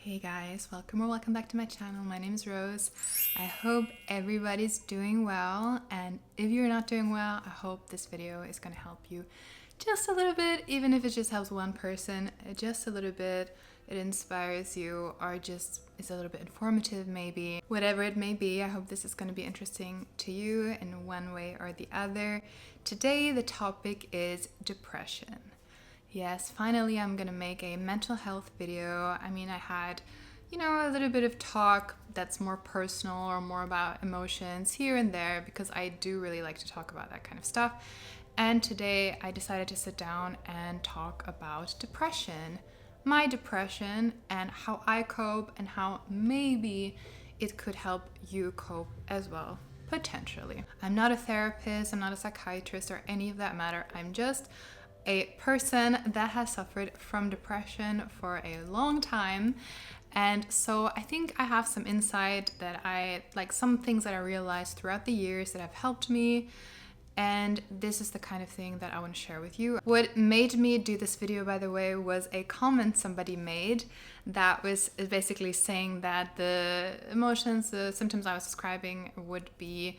Hey guys, welcome back to my channel. My name is Rose. I hope everybody's doing well, and if you're not doing well, I hope this video is going to help you just a little bit, even if it just helps one person, just a little bit. It inspires you, or just is a little bit informative maybe. Whatever it may be, I hope this is going to be interesting to you in one way or the other. Today the topic is depression. Yes, finally I'm gonna make a mental health video. I mean, I had, a little bit of talk that's more personal or more about emotions here and there because I do really like to talk about that kind of stuff. And today I decided to sit down and talk about depression, my depression, and how I cope and how maybe it could help you cope as well, potentially. I'm not a therapist, I'm not a psychiatrist or any of that matter. I'm just a person that has suffered from depression for a long time, and so I think I have some insight that some things that I realized throughout the years that have helped me, and this is the kind of thing that I want to share with you. What made me do this video, by the way, was a comment somebody made that was basically saying that the emotions, the symptoms I was describing would be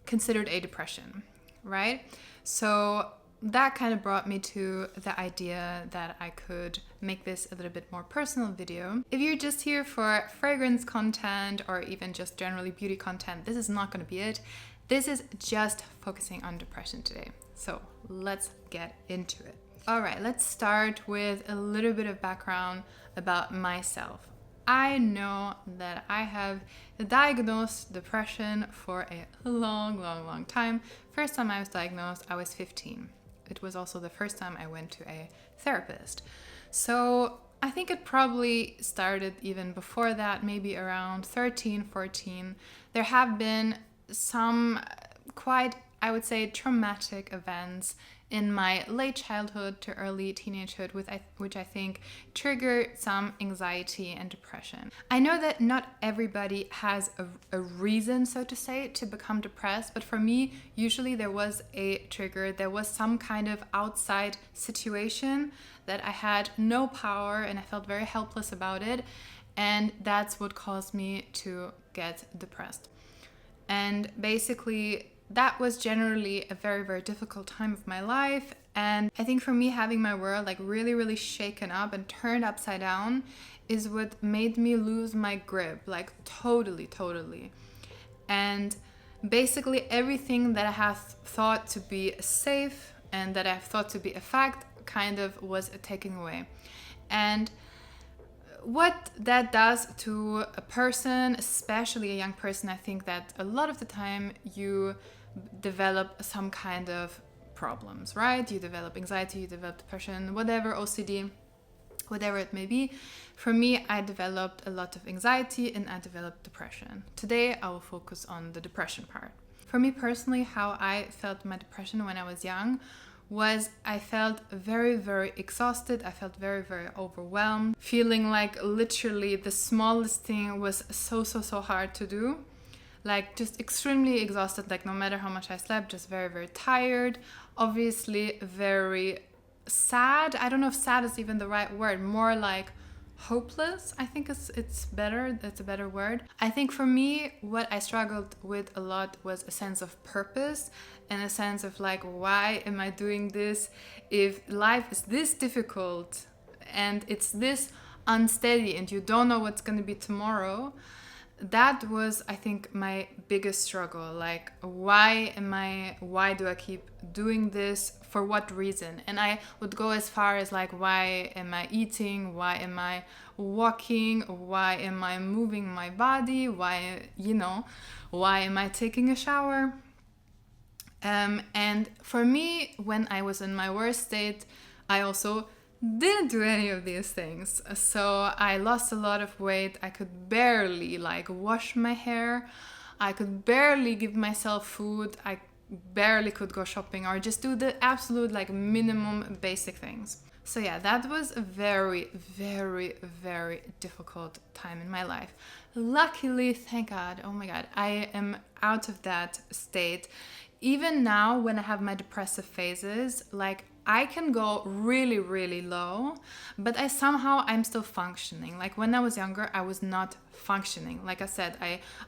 considered a depression, right? So that kind of brought me to the idea that I could make this a little bit more personal video. If you're just here for fragrance content or even just generally beauty content, this is not going to be it. This is just focusing on depression today. So let's get into it. All right, let's start with a little bit of background about myself. I know that I have diagnosed depression for a long time. First time I was diagnosed, I was 15. It was also the first time I went to a therapist. So I think it probably started even before that, maybe around 13, 14. There have been some quite, I would say, traumatic events in my late childhood to early teenagehood, which I think triggered some anxiety and depression. I know that not everybody has a reason, so to say, to become depressed, but for me, usually there was a trigger. There was some kind of outside situation that I had no power and I felt very helpless about it, and that's what caused me to get depressed. And basically, that was generally a very difficult time of my life. And I think for me, having my world really shaken up and turned upside down is what made me lose my grip, totally. And basically everything that I have thought to be safe and that I have thought to be a fact kind of was taken away. And what that does to a person, especially a young person, I think that a lot of the time you develop some kind of problems, right? You develop anxiety, you develop depression, whatever, OCD, whatever it may be. For me, I developed a lot of anxiety and I developed depression. Today, I will focus on the depression part. For me personally, how I felt my depression when I was young was I felt very exhausted. I felt very overwhelmed, feeling like literally the smallest thing was so hard to do. Just extremely exhausted, no matter how much I slept, just very tired. Obviously very sad. I don't know if sad is even the right word, more like hopeless. I think it's better. That's a better word. I think for me, what I struggled with a lot was a sense of purpose and a sense of why am I doing this if life is this difficult and it's this unsteady and you don't know what's going to be tomorrow. That was, I think, my biggest struggle. Why do I keep doing this? For what reason? And I would go as far as why am I eating? Why am I walking? Why am I moving my body? Why am I taking a shower? And for me, when I was in my worst state, I also didn't do any of these things. So I lost a lot of weight. I could barely wash my hair. I could barely give myself food. I barely could go shopping or just do the absolute minimum basic things. So yeah, that was a very difficult time in my life. Luckily, thank God, oh my God, I am out of that state. Even now, when I have my depressive phases, I can go really, really low, but I'm still functioning. Like when I was younger, I was not functioning. Like I said,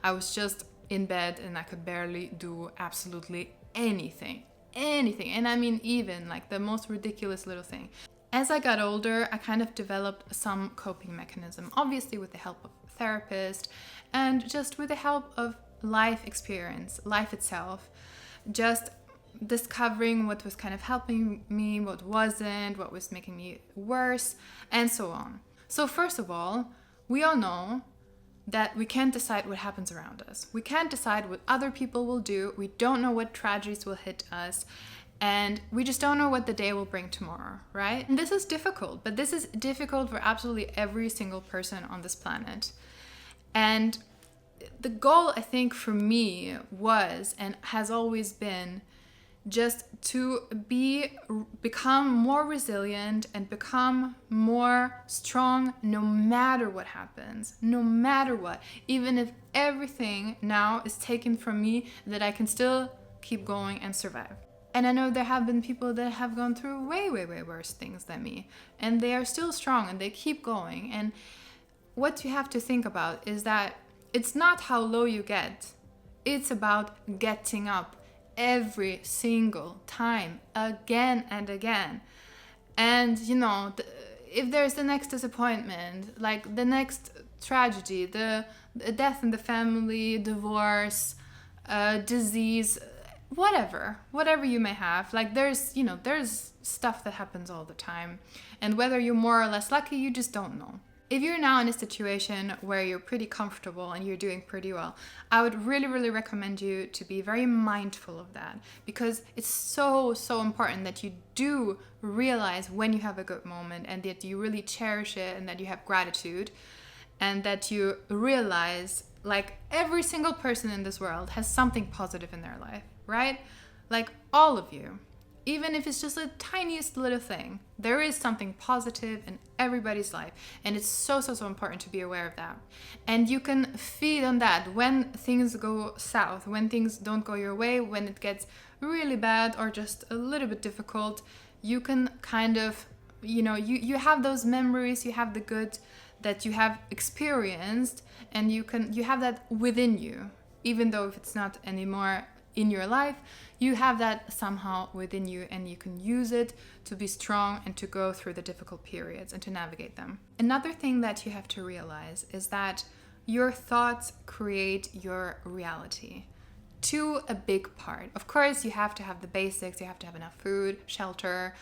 I was just in bed and I could barely do absolutely anything. Anything. And I mean, even like the most ridiculous little thing. As I got older, I kind of developed some coping mechanism, obviously with the help of a therapist and just with the help of life experience, life itself, just discovering what was kind of helping me, what wasn't, what was making me worse, and so on. So first of all, we all know that we can't decide what happens around us. We can't decide what other people will do. We don't know what tragedies will hit us. And we just don't know what the day will bring tomorrow, right? And this is difficult, but this is difficult for absolutely every single person on this planet. And the goal, I think, for me was and has always been just to become more resilient and become more strong no matter what happens, no matter what. Even if everything now is taken from me, that I can still keep going and survive. And I know there have been people that have gone through way, way, way worse things than me. And they are still strong and they keep going. And what you have to think about is that it's not how low you get. It's about getting up every single time, again and again. And, you know, if there's the next disappointment, like the next tragedy, the death in the family, divorce, disease, whatever you may have, like there's stuff that happens all the time, and whether you're more or less lucky, you just don't know. If you're now in a situation where you're pretty comfortable and you're doing pretty well, I would really, really recommend you to be very mindful of that, because it's so important that you do realize when you have a good moment and that you really cherish it and that you have gratitude, and that you realize like every single person in this world has something positive in their life. Right? Like all of you, even if it's just the tiniest little thing, there is something positive in everybody's life. And it's so important to be aware of that. And you can feed on that when things go south, when things don't go your way, when it gets really bad or just a little bit difficult. You can kind of, you have those memories, you have the good that you have experienced, and you have that within you, even though if it's not anymore in your life, you have that somehow within you, and you can use it to be strong and to go through the difficult periods and to navigate them. Another thing that you have to realize is that your thoughts create your reality to a big part. Of course, you have to have the basics, you have to have enough food, shelter,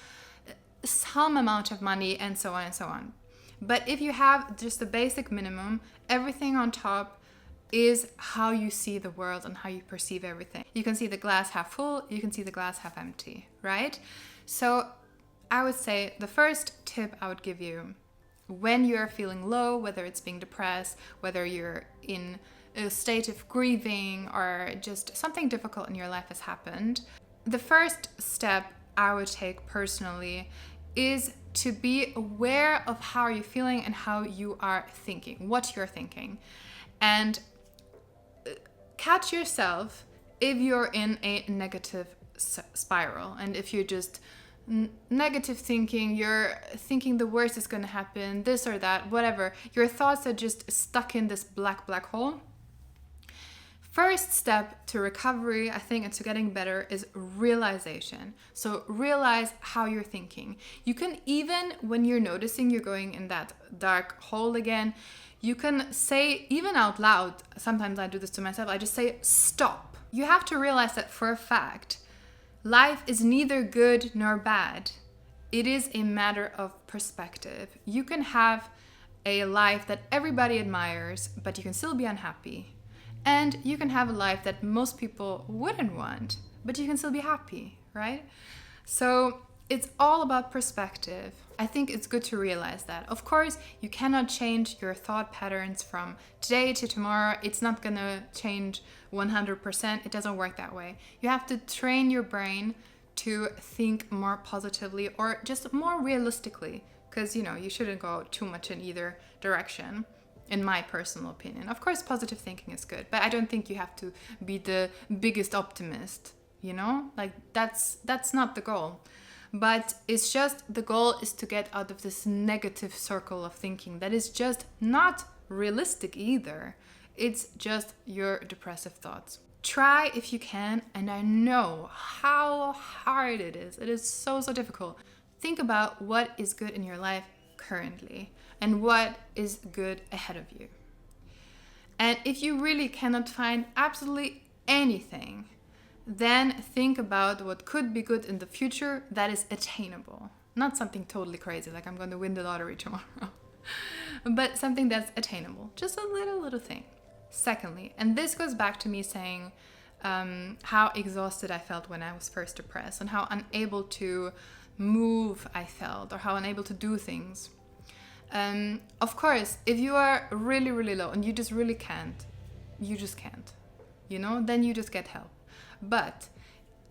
some amount of money, and so on and so on. But if you have just the basic minimum, everything on top is how you see the world and how you perceive everything. You can see the glass half full, you can see the glass half empty, right? So I would say the first tip I would give you when you're feeling low, whether it's being depressed, whether you're in a state of grieving or just something difficult in your life has happened, the first step I would take personally is to be aware of how you're feeling and how you are thinking, what you're thinking. And catch yourself if you're in a negative spiral, and if you're just negative thinking, you're thinking the worst is going to happen, this or that, whatever. Your thoughts are just stuck in this black hole. First step to recovery, I think, and to getting better is realization. So realize how you're thinking. You can, even when you're noticing you're going in that dark hole again, you can say, even out loud, sometimes I do this to myself, I just say, stop. You have to realize that for a fact, life is neither good nor bad. It is a matter of perspective. You can have a life that everybody admires, but you can still be unhappy. And you can have a life that most people wouldn't want, but you can still be happy, right? So it's all about perspective. I think it's good to realize that. Of course, you cannot change your thought patterns from today to tomorrow. It's not gonna change 100%. It doesn't work that way. You have to train your brain to think more positively or just more realistically, because you shouldn't go too much in either direction, in my personal opinion. Of course, positive thinking is good, but I don't think you have to be the biggest optimist, like that's not the goal. But it's just, the goal is to get out of this negative circle of thinking that is just not realistic either. It's just your depressive thoughts. Try if you can, and I know how hard it is. It is so difficult. Think about what is good in your life currently and what is good ahead of you. And if you really cannot find absolutely anything, then think about what could be good in the future that is attainable. Not something totally crazy, like I'm going to win the lottery tomorrow, but something that's attainable. Just a little thing. Secondly, and this goes back to me saying how exhausted I felt when I was first depressed, and how unable to move I felt, or how unable to do things. Of course, if you are really low and you just really can't, then you just get help. But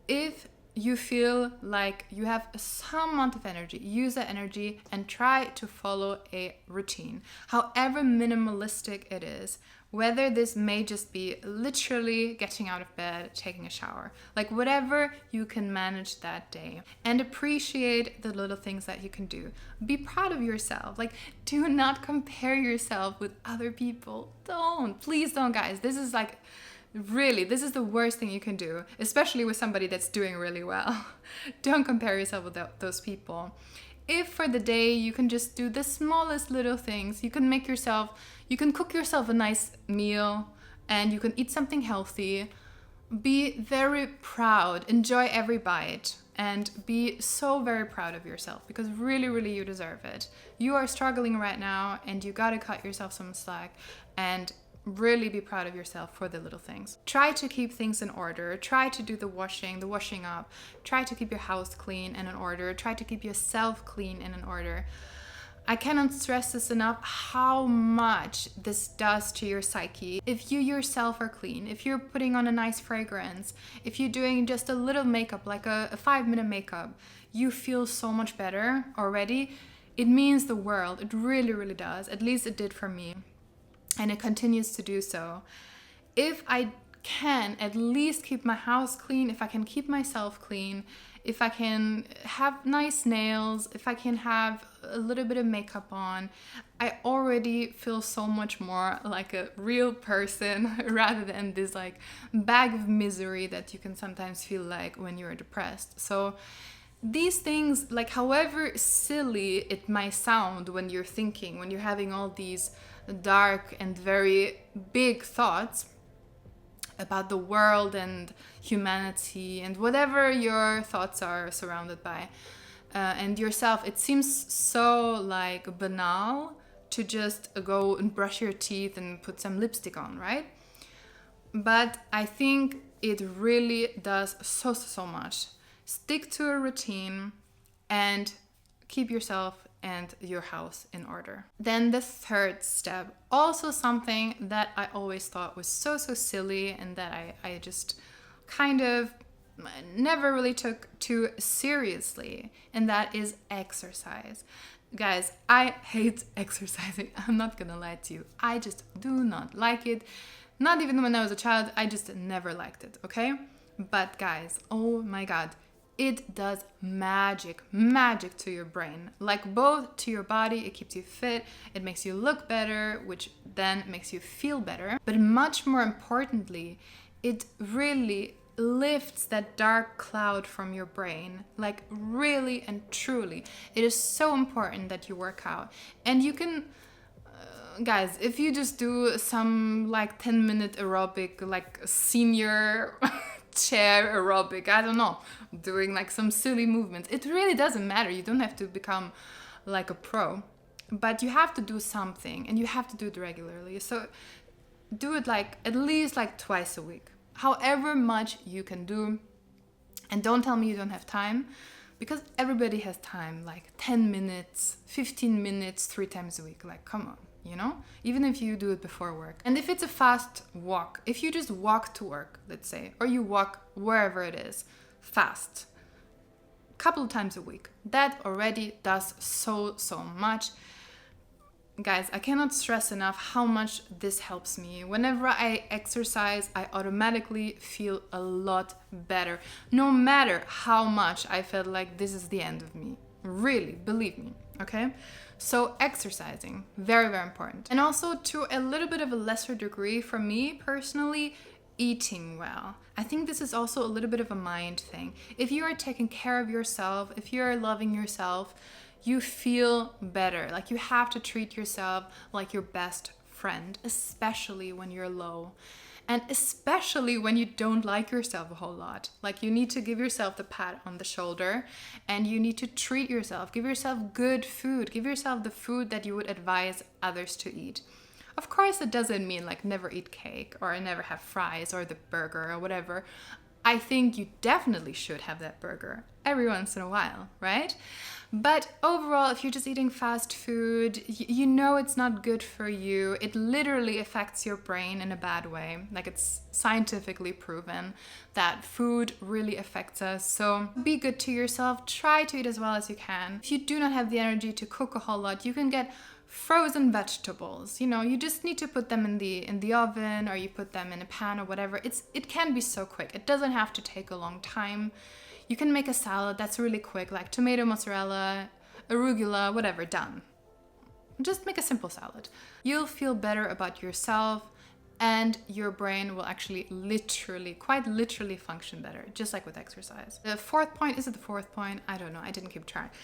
if you feel like you have some amount of energy, use that energy and try to follow a routine, however minimalistic it is. Whether this may just be literally getting out of bed, taking a shower, like whatever you can manage that day, and appreciate the little things that you can do. Be proud of yourself. Like, do not compare yourself with other people. Please don't, guys. This is the worst thing you can do, especially with somebody that's doing really well. Don't compare yourself with those people. If for the day you can just do the smallest little things, you can cook yourself a nice meal, and you can eat something healthy. Be very proud, enjoy every bite, and be so very proud of yourself, because really you deserve it. You are struggling right now, and you gotta cut yourself some slack and really be proud of yourself for the little things. Try to keep things in order. Try to do the washing up. Try to keep your house clean and in order. Try to keep yourself clean and in order. I cannot stress this enough, how much this does to your psyche. If you yourself are clean, if you're putting on a nice fragrance, if you're doing just a little makeup, like a 5-minute makeup, you feel so much better already. It means the world. It really does. At least it did for me. And it continues to do so. If I can at least keep my house clean, if I can keep myself clean, if I can have nice nails, if I can have a little bit of makeup on, I already feel so much more like a real person rather than this like bag of misery that you can sometimes feel like when you're depressed. So these things, like however silly it might sound when you're having all these dark and very big thoughts about the world and humanity and whatever your thoughts are surrounded by, and yourself, it seems so like banal to just go and brush your teeth and put some lipstick on, right? But I think it really does so much. Stick to a routine and keep yourself and your house in order. Then the third step, also something that I always thought was so silly, and that I just kind of never really took too seriously, and that is exercise. Guys, I hate exercising. I'm not gonna lie to you. I just do not like it. Not even when I was a child, I just never liked it, okay? But guys, oh my God, it does magic to your brain. Like both to your body, it keeps you fit, it makes you look better, which then makes you feel better. But much more importantly, it really lifts that dark cloud from your brain. Like really and truly. It is so important that you work out. And you can, guys, if you just do some like 10-minute aerobic, like senior chair aerobic, I don't know, doing like some silly movements, it really doesn't matter. You don't have to become like a pro, but you have to do something, and you have to do it regularly. So do it like at least like twice a week, however much you can do. And don't tell me you don't have time, because everybody has time, like 10 minutes, 15 minutes, 3 times a week. Like, come on. You know, even if you do it before work. And if it's a fast walk, if you just walk to work, let's say, or you walk wherever it is fast, a couple of times a week, that already does so much. guys, I cannot stress enough how much this helps me. Whenever I exercise, I automatically feel a lot better, no matter how much I felt like this is the end of me. Really, believe me, okay? So exercising, very, very important. And also, to a little bit of a lesser degree, for me personally, eating well. I think this is also a little bit of a mind thing. If you are taking care of yourself, if you are loving yourself, you feel better. Like, you have to treat yourself like your best friend, especially when you're low. And especially when you don't like yourself a whole lot. Like, you need to give yourself the pat on the shoulder, and you need to treat yourself. Give yourself good food. Give yourself the food that you would advise others to eat. Of course, it doesn't mean like never eat cake or never have fries or the burger or whatever. I think you definitely should have that burger every once in a while, right? But overall, if you're just eating fast food, you know it's not good for you. It literally affects your brain in a bad way. Like, it's scientifically proven that food really affects us. So be good to yourself. Try to eat as well as you can. If you do not have the energy to cook a whole lot, you can get frozen vegetables. You know, you just need to put them in the oven, or you put them in a pan or whatever. It can be so quick. It doesn't have to take a long time. You can make a salad that's really quick, like tomato, mozzarella, arugula, whatever, done. Just make a simple salad. You'll feel better about yourself, and your brain will actually quite literally function better, just like with exercise. The fourth point, is it the fourth point? I don't know, I didn't keep track.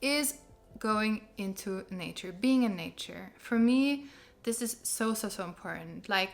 Is going into nature, being in nature. For me, this is so important. Like,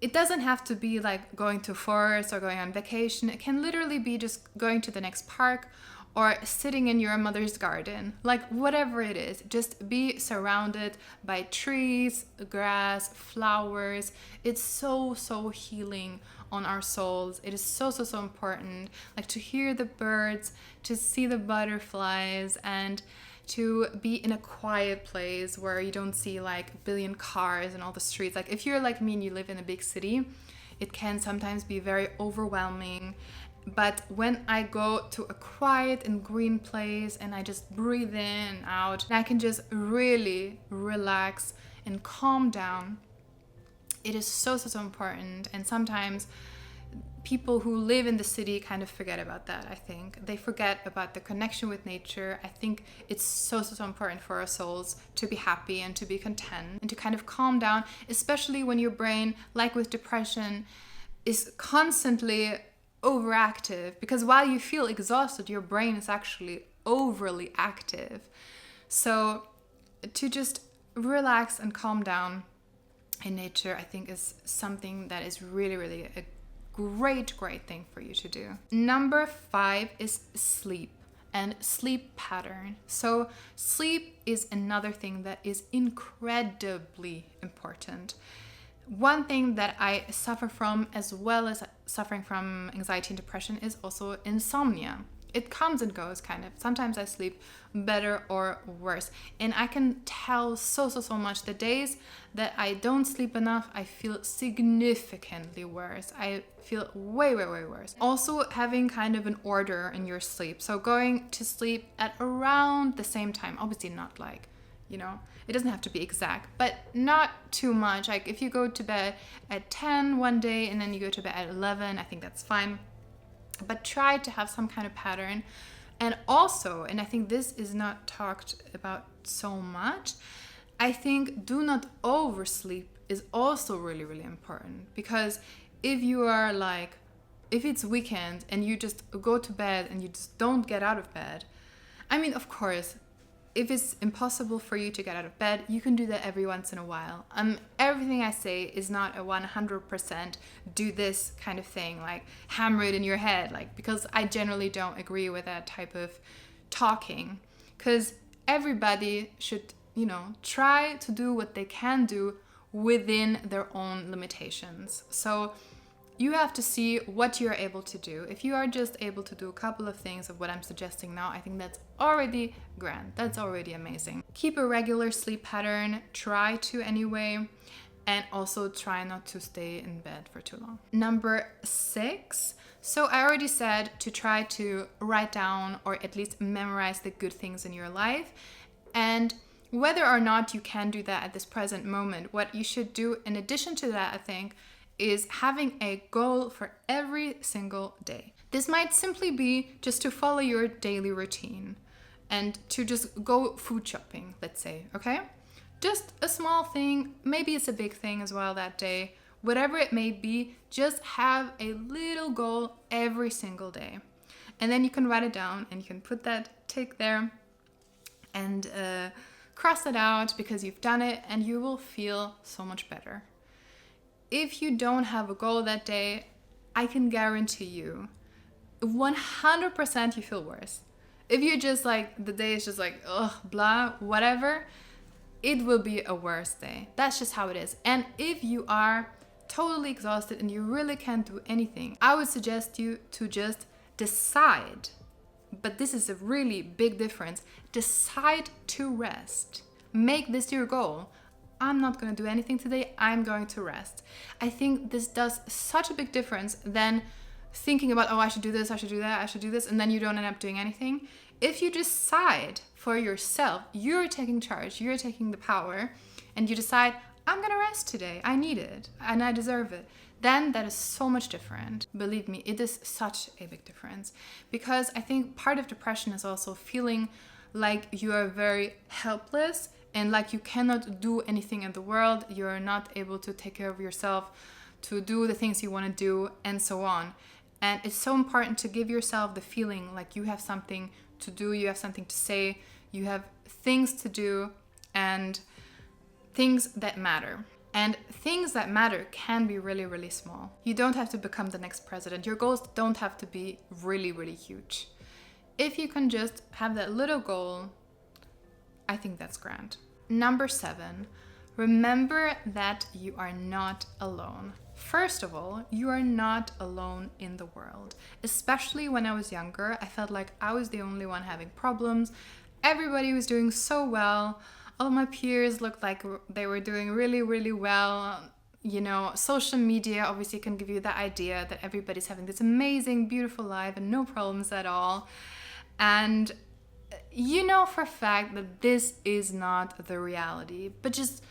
it doesn't have to be like going to forest or going on vacation. It can literally be just going to the next park or sitting in your mother's garden. Like, whatever it is, just be surrounded by trees, grass, flowers. It's so healing on our souls. It is so important. Like, to hear the birds, to see the butterflies, and to be in a quiet place where you don't see like a billion cars and all the streets. Like, if you're like me and you live in a big city, it can sometimes be very overwhelming. But when I go to a quiet and green place and I just breathe in and out, and I can just really relax and calm down, it is so important. And sometimes people who live in the city kind of forget about that. I think they forget about the connection with nature. I think it's so important for our souls to be happy and to be content and to kind of calm down, especially when your brain, like with depression, is constantly overactive, because while you feel exhausted, your brain is actually overly active. So to just relax and calm down in nature, I think, is something that is really a great thing for you to do. Number 5 is sleep and sleep pattern. So sleep is another thing that is incredibly important. One thing that I suffer from, as well as suffering from anxiety and depression, is also insomnia. It comes and goes, kind of. Sometimes I sleep better or worse. And I can tell so much. The days that I don't sleep enough, I feel significantly worse. I feel way worse. Also, having kind of an order in your sleep. So going to sleep at around the same time. Obviously not like, you know, it doesn't have to be exact, but not too much. Like, if you go to bed at 10 one day and then you go to bed at 11, I think that's fine. But try to have some kind of pattern. And also, and I think this is not talked about so much, I think do not oversleep is also really important. Because if you are like, if it's weekend and you just go to bed and you just don't get out of bed, I mean, of course, if it's impossible for you to get out of bed, you can do that every once in a while. Everything I say is not a 100% do this kind of thing, like hammer it in your head, like, because I generally don't agree with that type of talking. Because everybody should, you know, try to do what they can do within their own limitations. So you have to see what you're able to do. If you are just able to do a couple of things of what I'm suggesting now, I think that's already grand. That's already amazing. Keep a regular sleep pattern. Try to anyway. And also try not to stay in bed for too long. Number 6. So I already said to try to write down or at least memorize the good things in your life. And whether or not you can do that at this present moment, what you should do in addition to that, I think, is having a goal for every single day. This might simply be just to follow your daily routine and to just go food shopping, let's say, okay? Just a small thing, maybe it's a big thing as well that day. Whatever it may be, just have a little goal every single day. And then you can write it down and you can put that tick there and cross it out because you've done it, and you will feel so much better. If you don't have a goal that day, I can guarantee you 100% you feel worse. If you're just like, the day is just like, ugh, blah, whatever, it will be a worse day. That's just how it is. And if you are totally exhausted and you really can't do anything, I would suggest you to just decide, but this is a really big difference, decide to rest. Make this your goal. I'm not going to do anything today, I'm going to rest. I think this does such a big difference than thinking about, oh, I should do this, I should do that, I should do this, and then you don't end up doing anything. If you decide for yourself, you're taking charge, you're taking the power, and you decide, I'm going to rest today, I need it, and I deserve it, then that is so much different. Believe me, it is such a big difference. Because I think part of depression is also feeling like you are very helpless and like you cannot do anything in the world, you're not able to take care of yourself, to do the things you want to do, and so on. And it's so important to give yourself the feeling like you have something to do, you have something to say, you have things to do, and things that matter. And things that matter can be really, really small. You don't have to become the next president. Your goals don't have to be really, really huge. If you can just have that little goal, I think that's grand. Number 7, remember that you are not alone. First of all, you are not alone in the world. Especially when I was younger, I felt like I was the only one having problems. Everybody was doing so well. All my peers looked like they were doing really, really well. You know, social media obviously can give you the idea that everybody's having this amazing, beautiful life and no problems at all. And you know for a fact that this is not the reality. But just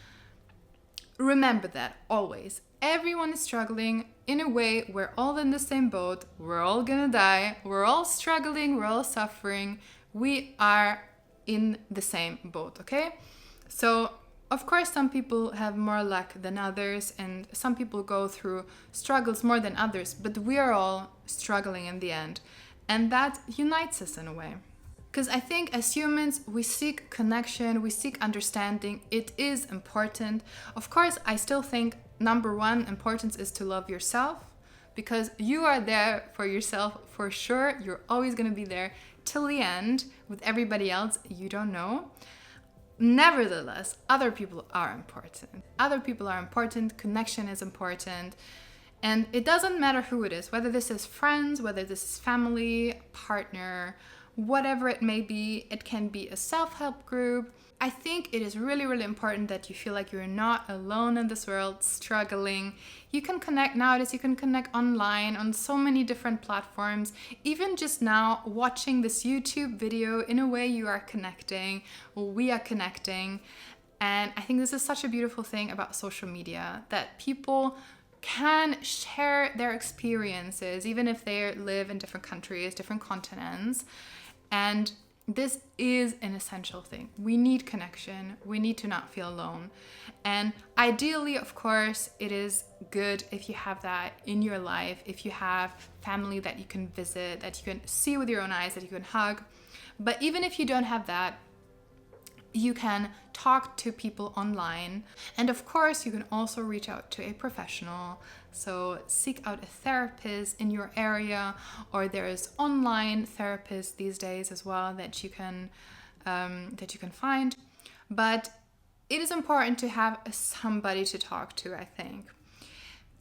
remember that always. Everyone is struggling in a way. We're all in the same boat. We're all gonna die. We're all struggling. We're all suffering. We are in the same boat, okay? So, of course, some people have more luck than others, and some people go through struggles more than others, but we are all struggling in the end. And that unites us in a way. Because I think as humans, we seek connection, we seek understanding. It is important. Of course, I still think number 1 importance is to love yourself, because you are there for yourself for sure. You're always going to be there till the end. With everybody else, you don't know. Nevertheless, other people are important. Other people are important. Connection is important. And it doesn't matter who it is, whether this is friends, whether this is family, partner, whatever it may be. It can be a self-help group. I think it is really, really important that you feel like you're not alone in this world struggling. You can connect nowadays, you can connect online on so many different platforms. Even just now, watching this YouTube video, in a way you are connecting, we are connecting. And I think this is such a beautiful thing about social media, that people can share their experiences, even if they live in different countries, different continents. And this is an essential thing. We need connection. We need to not feel alone. And ideally, of course, it is good if you have that in your life, if you have family that you can visit, that you can see with your own eyes, that you can hug. But even if you don't have that, you can talk to people online. And of course, you can also reach out to a professional. So seek out a therapist in your area, or there is online therapists these days as well that you can find. But it is important to have somebody to talk to, I think.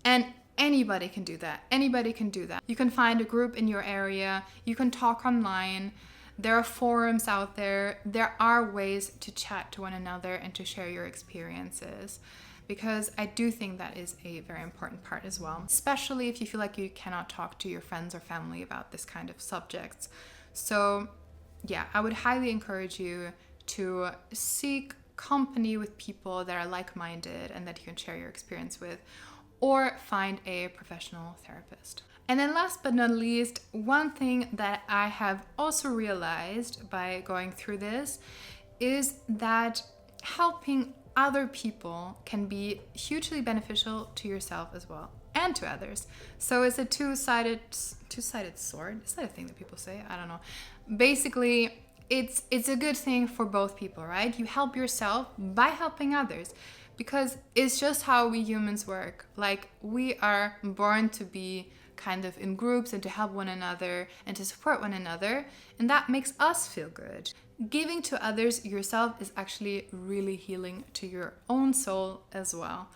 And anybody can do that. Anybody can do that. You can find a group in your area. You can talk online. There are forums out there. There are ways to chat to one another and to share your experiences, because I do think that is a very important part as well, especially if you feel like you cannot talk to your friends or family about this kind of subjects. So yeah, I would highly encourage you to seek company with people that are like-minded and that you can share your experience with, or find a professional therapist. And then last but not least, one thing that I have also realized by going through this is that helping other people can be hugely beneficial to yourself as well and to others. So it's a two-sided sword. Is that a thing that people say? I don't know. Basically, it's a good thing for both people, right? You help yourself by helping others, because it's just how we humans work. Like, we are born to be kind of in groups and to help one another and to support one another, and that makes us feel good. Giving to others yourself is actually really healing to your own soul as well.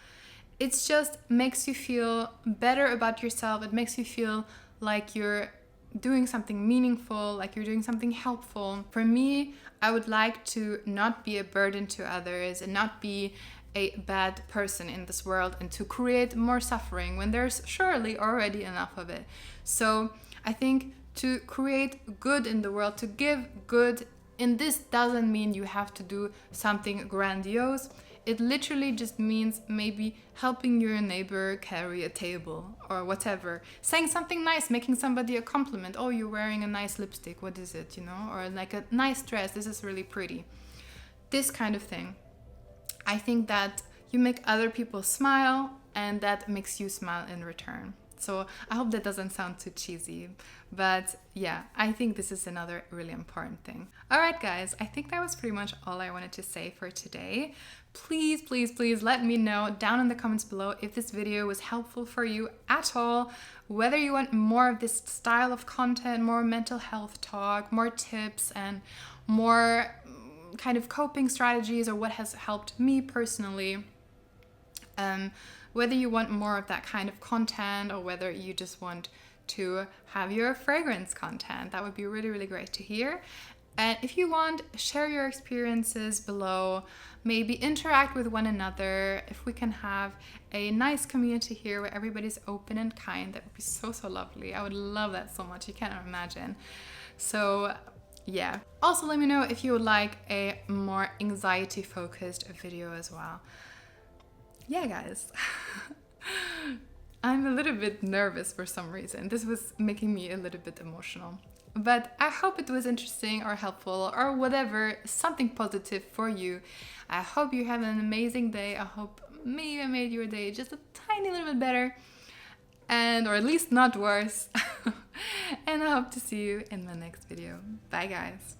It just makes you feel better about yourself. It makes you feel like you're doing something meaningful, like you're doing something helpful. For me, I would like to not be a burden to others and not be a bad person in this world and to create more suffering when there's surely already enough of it. So I think to create good in the world, to give good, and this doesn't mean you have to do something grandiose. It literally just means maybe helping your neighbor carry a table or whatever. Saying something nice, making somebody a compliment. Oh, you're wearing a nice lipstick. What is it, you know? Or like a nice dress. This is really pretty. This kind of thing. I think that you make other people smile and that makes you smile in return. So I hope that doesn't sound too cheesy, but yeah, I think this is another really important thing. All right, guys, I think that was pretty much all I wanted to say for today. Please, please, please let me know down in the comments below if this video was helpful for you at all, whether you want more of this style of content, more mental health talk, more tips, and more kind of coping strategies, or what has helped me personally. Whether you want more of that kind of content or whether you just want to have your fragrance content, that would be really, really great to hear. And if you want, share your experiences below, maybe interact with one another. If we can have a nice community here where everybody's open and kind, that would be so, so lovely. I would love that so much. You cannot imagine. So yeah. Also, let me know if you would like a more anxiety-focused video as well. Yeah, guys. I'm a little bit nervous for some reason. This was making me a little bit emotional. But I hope it was interesting or helpful or whatever, something positive for you. I hope you have an amazing day. I hope maybe I made your day just a tiny little bit better, or at least not worse. And I hope to see you in my next video. Bye, guys.